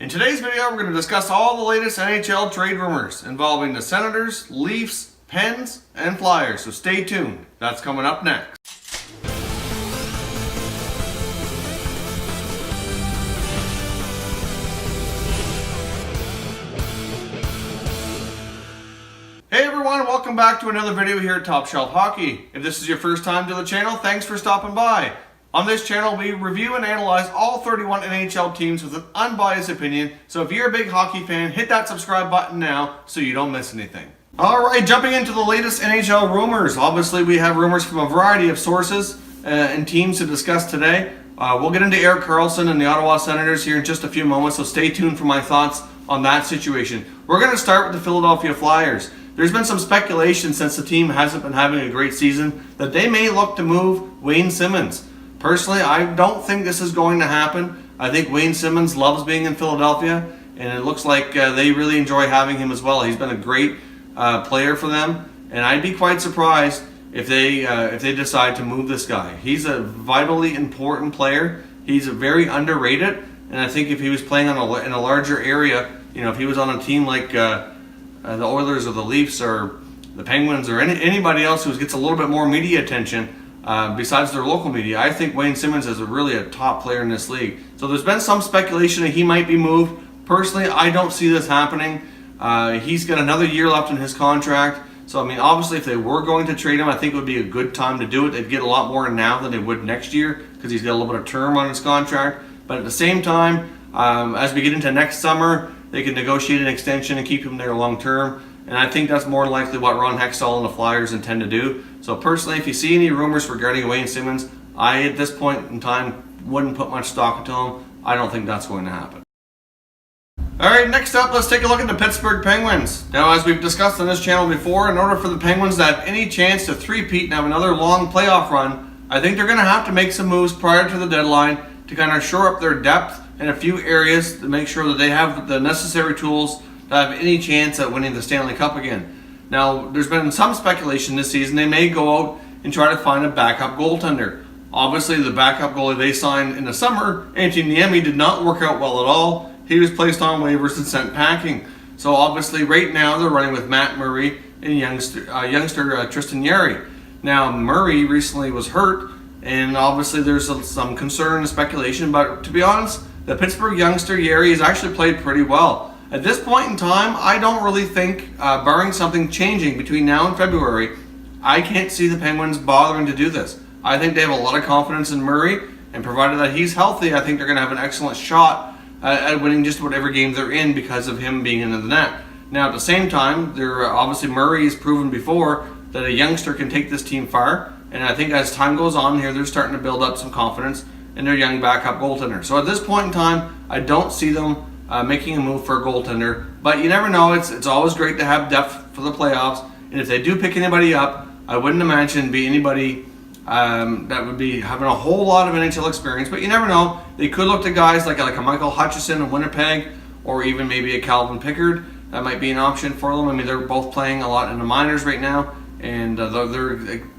In today's video, we're going to discuss all the latest NHL trade rumors involving the Senators, Leafs, Pens, and Flyers, so stay tuned. That's coming up next. Hey everyone, welcome back to another video here at Top Shelf Hockey. If this is your first time to the channel, thanks for stopping by. On this channel, we review and analyze all 31 NHL teams with an unbiased opinion, so if you're a big hockey fan, hit that subscribe button now so you don't miss anything. Alright, jumping into the latest NHL rumors. Obviously, we have rumors from a variety of sources and teams to discuss today. We'll get into Erik Karlsson and the Ottawa Senators here in just a few moments, so stay tuned for my thoughts on that situation. We're going to start with the Philadelphia Flyers. There's been some speculation since the team hasn't been having a great season that they may look to move Wayne Simmonds. Personally, I don't think this is going to happen. I think Wayne Simmonds loves being in Philadelphia, and it looks like they really enjoy having him as well. He's been a great player for them, and I'd be quite surprised if they decide to move this guy. He's a vitally important player. He's very underrated, and I think if he was playing in a larger area, you know, if he was on a team like the Oilers or the Leafs or the Penguins or anybody else who gets a little bit more media attention, besides their local media, I think Wayne Simmonds is really a top player in this league. So there's been some speculation that he might be moved. Personally, I don't see this happening. He's got another year left in his contract. So, I mean, obviously, if they were going to trade him, I think it would be a good time to do it. They'd get a lot more now than they would next year because he's got a little bit of term on his contract. But at the same time, as we get into next summer, they can negotiate an extension and keep him there long term. And I think that's more likely what Ron Hextall and the Flyers intend to do. So personally, if you see any rumors regarding Wayne Simmonds, I, at this point in time, wouldn't put much stock into him. I don't think that's going to happen. Alright, next up, let's take a look at the Pittsburgh Penguins. Now, as we've discussed on this channel before, in order for the Penguins to have any chance to three-peat and have another long playoff run, I think they're going to have to make some moves prior to the deadline to kind of shore up their depth in a few areas to make sure that they have the necessary tools to have any chance at winning the Stanley Cup again. Now, there's been some speculation this season they may go out and try to find a backup goaltender. Obviously, the backup goalie they signed in the summer, Antti Niemi, did not work out well at all. He was placed on waivers and sent packing. So obviously, right now, they're running with Matt Murray and youngster Tristan Jarry. Now, Murray recently was hurt, and obviously there's some concern and speculation, but to be honest, the Pittsburgh youngster Jarry has actually played pretty well. At this point in time, I don't really think, barring something changing between now and February, I can't see the Penguins bothering to do this. I think they have a lot of confidence in Murray, and provided that he's healthy, I think they're going to have an excellent shot at winning just whatever game they're in because of him being into the net. Now, at the same time, obviously Murray has proven before that a youngster can take this team far, and I think as time goes on here, they're starting to build up some confidence in their young backup goaltender. So at this point in time, I don't see them making a move for a goaltender, but you never know. It's always great to have depth for the playoffs, and if they do pick anybody up, I wouldn't imagine it'd be anybody that would be having a whole lot of NHL experience, but you never know. They could look to guys like a Michael Hutchison in Winnipeg, or even maybe a Calvin Pickard. That might be an option for them. I mean, they're both playing a lot in the minors right now, and their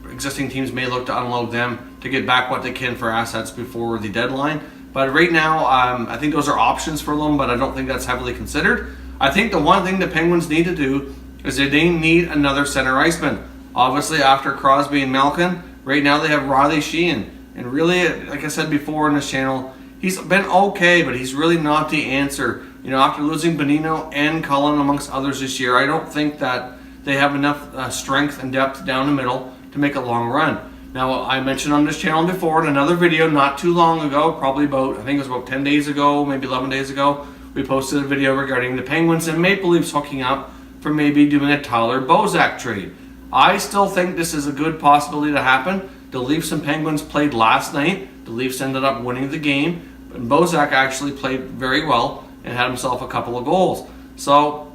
existing teams may look to unload them to get back what they can for assets before the deadline. But right now, I think those are options for them, but I don't think that's heavily considered. I think the one thing the Penguins need to do is they need another center iceman. Obviously, after Crosby and Malkin, right now they have Riley Sheehan. And really, like I said before on this channel, he's been okay, but he's really not the answer. You know, after losing Bonino and Cullen amongst others this year, I don't think that they have enough strength and depth down the middle to make a long run. Now, I mentioned on this channel before in another video not too long ago, probably about, I think it was about 10 days ago, maybe 11 days ago, we posted a video regarding the Penguins and Maple Leafs hooking up for maybe doing a Tyler Bozak trade. I still think this is a good possibility to happen. The Leafs and Penguins played last night. The Leafs ended up winning the game, and Bozak actually played very well and had himself a couple of goals. So,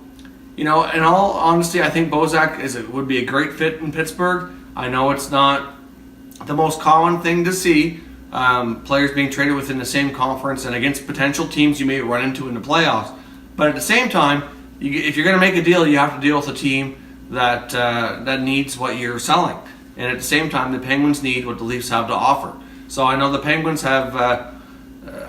you know, in all honesty, I think Bozak would be a great fit in Pittsburgh. I know it's not the most common thing to see, players being traded within the same conference and against potential teams you may run into in the playoffs. But at the same time, if you're going to make a deal, you have to deal with a team that needs what you're selling. And at the same time, the Penguins need what the Leafs have to offer. So I know the Penguins have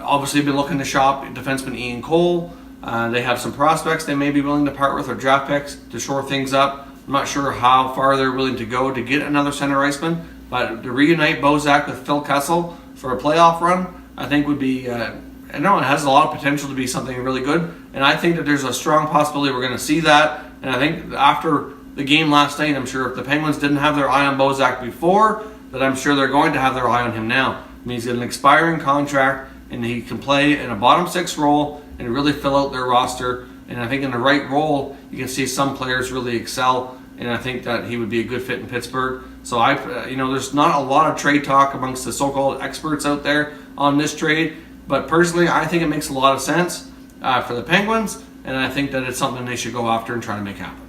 obviously been looking to shop defenseman Ian Cole. They have some prospects they may be willing to part with, or draft picks to shore things up. I'm not sure how far they're willing to go to get another center iceman, but to reunite Bozak with Phil Kessel for a playoff run, I think would be, I know it has a lot of potential to be something really good, and I think that there's a strong possibility we're going to see that. And I think after the game last night, I'm sure if the Penguins didn't have their eye on Bozak before, that I'm sure they're going to have their eye on him now. I mean, he's got an expiring contract, and he can play in a bottom six role and really fill out their roster. And I think in the right role, you can see some players really excel, and I think that he would be a good fit in Pittsburgh. So there's not a lot of trade talk amongst the so-called experts out there on this trade, but personally, I think it makes a lot of sense for the Penguins, and I think that it's something they should go after and try to make happen.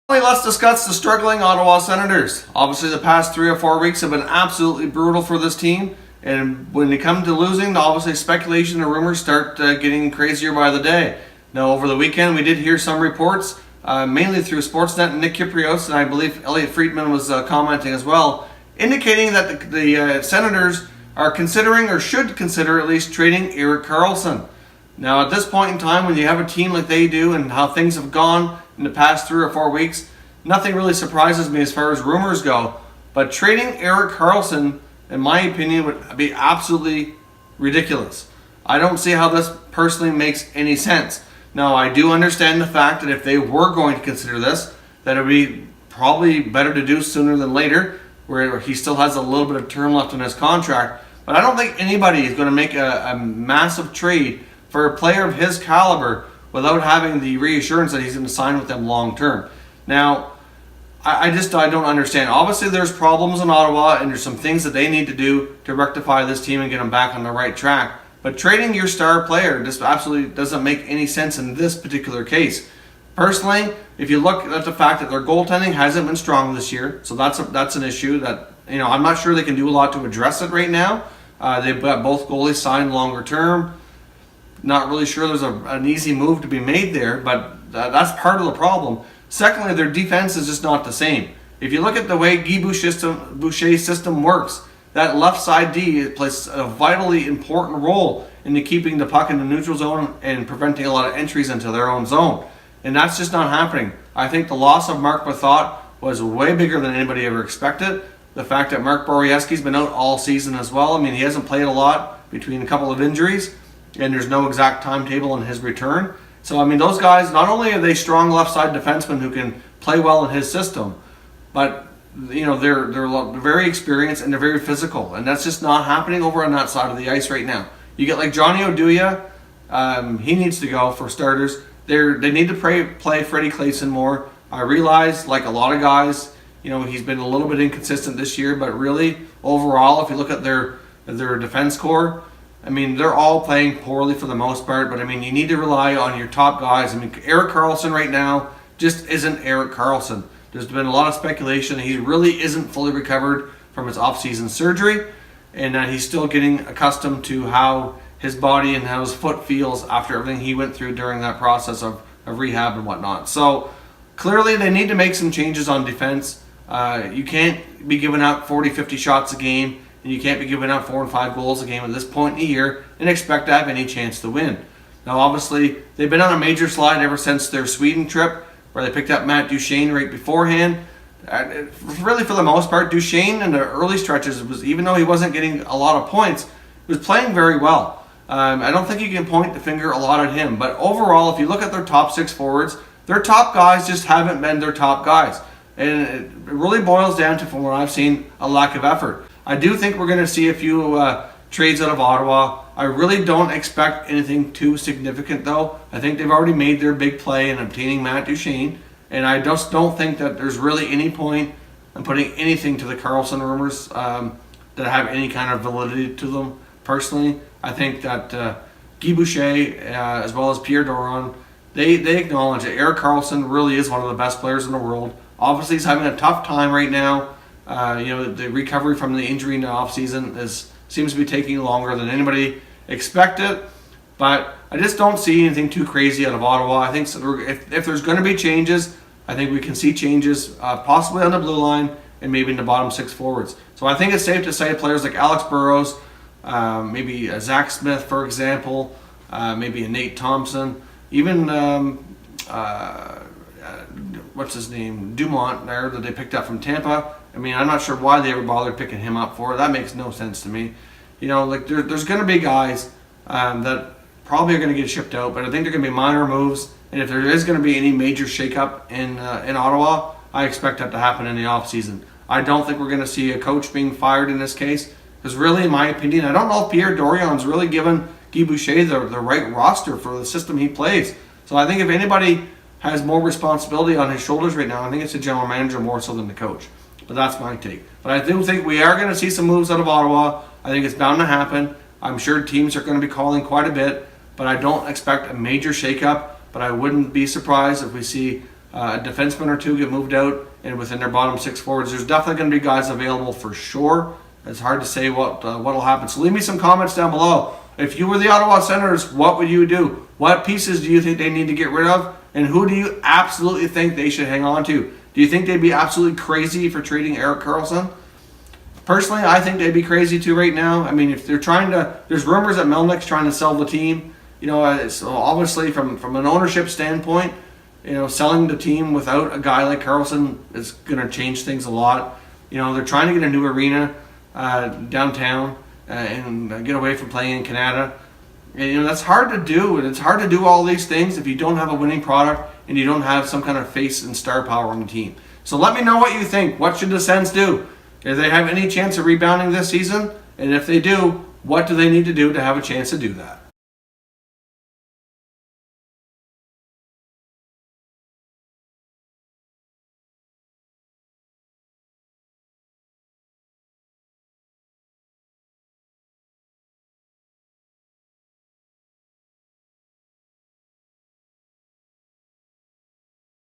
Finally, let's discuss the struggling Ottawa Senators. Obviously, the past 3 or 4 weeks have been absolutely brutal for this team, and when they come to losing, obviously speculation and rumors start getting crazier by the day. Now, over the weekend, we did hear some reports, mainly through Sportsnet and Nick Kyprios, and I believe Elliot Friedman was commenting as well, indicating that the Senators are considering, or should consider at least, trading Erik Karlsson. Now, at this point in time, when you have a team like they do and how things have gone in the past 3 or 4 weeks, nothing really surprises me as far as rumors go. But trading Erik Karlsson, in my opinion, would be absolutely ridiculous. I don't see how this personally makes any sense. Now, I do understand the fact that if they were going to consider this, that it would be probably better to do sooner than later, where he still has a little bit of term left in his contract. But I don't think anybody is going to make a massive trade for a player of his caliber without having the reassurance that he's going to sign with them long term. Now, I don't understand. Obviously, there's problems in Ottawa, and there's some things that they need to do to rectify this team and get them back on the right track. But trading your star player just absolutely doesn't make any sense in this particular case. Personally, if you look at the fact that their goaltending hasn't been strong this year, so that's an issue that, I'm not sure they can do a lot to address it right now. They've got both goalies signed longer term. Not really sure there's an easy move to be made there, but that's part of the problem. Secondly, their defense is just not the same. If you look at the way Guy Boucher's system works, that left side D plays a vitally important role in keeping the puck in the neutral zone and preventing a lot of entries into their own zone. And that's just not happening. I think the loss of Mark Mathot was way bigger than anybody ever expected. The fact that Mark Borieski's been out all season as well. I mean, he hasn't played a lot between a couple of injuries, and there's no exact timetable in his return. So, I mean, those guys, not only are they strong left side defensemen who can play well in his system, but they're very experienced and they're very physical, and that's just not happening over on that side of the ice right now. You get like Johnny Oduya, he needs to go for starters. They need to play Freddie Claesson more. I realize, like a lot of guys, he's been a little bit inconsistent this year, but really overall, if you look at their defense core, I mean, they're all playing poorly for the most part. But I mean, you need to rely on your top guys. I mean, Erik Karlsson right now just isn't Erik Karlsson. There's been a lot of speculation that he really isn't fully recovered from his off-season surgery, and that he's still getting accustomed to how his body and how his foot feels after everything he went through during that process of rehab and whatnot. So clearly they need to make some changes on defense. You can't be giving out 40, 50 shots a game, and you can't be giving out 4 and 5 goals a game at this point in the year and expect to have any chance to win. Now, obviously, they've been on a major slide ever since their Sweden trip, where they picked up Matt Duchene right beforehand. Really, for the most part, Duchene in the early stretches, even though he wasn't getting a lot of points, was playing very well. I don't think you can point the finger a lot at him. But overall, if you look at their top 6 forwards, their top guys just haven't been their top guys. And it really boils down to, from what I've seen, a lack of effort. I do think we're going to see a few trades out of Ottawa. I really don't expect anything too significant, though. I think they've already made their big play in obtaining Matt Duchene, and I just don't think that there's really any point in putting anything to the Karlsson rumors that have any kind of validity to them. Personally, I think that Guy Boucher, as well as Pierre Doron, they acknowledge that Erik Karlsson really is one of the best players in the world. Obviously, he's having a tough time right now. The recovery from the injury in the offseason seems to be taking longer than anybody expected. But I just don't see anything too crazy out of Ottawa. I think if there's going to be changes, I think we can see changes possibly on the blue line and maybe in the bottom 6 forwards. So I think it's safe to say players like Alex Burrows, maybe Zach Smith, for example, maybe a Nate Thompson, even what's his name, Dumont there that they picked up from Tampa. I mean, I'm not sure why they ever bothered picking him up for. That makes no sense to me. You know, like there's going to be guys that probably are going to get shipped out, but I think they're going to be minor moves. And if there is going to be any major shakeup in Ottawa, I expect that to happen in the offseason. I don't think we're going to see a coach being fired in this case, because really, in my opinion, I don't know if Pierre Dorion's really given Guy Boucher the right roster for the system he plays. So I think if anybody has more responsibility on his shoulders right now, I think it's the general manager more so than the coach. But that's my take. But I do think we are going to see some moves out of Ottawa. I think it's bound to happen. I'm sure teams are going to be calling quite a bit, but I don't expect a major shakeup. But I wouldn't be surprised if we see a defenseman or two get moved out and within their bottom six forwards. There's definitely going to be guys available for sure. It's hard to say what'll happen. So leave me some comments down below. If you were the Ottawa Senators, what would you do? What pieces do you think they need to get rid of? And who do you absolutely think they should hang on to? Do you think they'd be absolutely crazy for trading Erik Karlsson? Personally, I think they'd be crazy too right now. I mean, if they're trying to, there's rumors that Melnick's trying to sell the team. You know, so obviously from an ownership standpoint, you know, selling the team without a guy like Karlsson is going to change things a lot. You know, they're trying to get a new arena downtown and get away from playing in Canada. And, you know, that's hard to do, and it's hard to do all these things if you don't have a winning product and you don't have some kind of face and star power on the team. So let me know what you think. What should the Sens do? Do they have any chance of rebounding this season? And if they do, what do they need to do to have a chance to do that?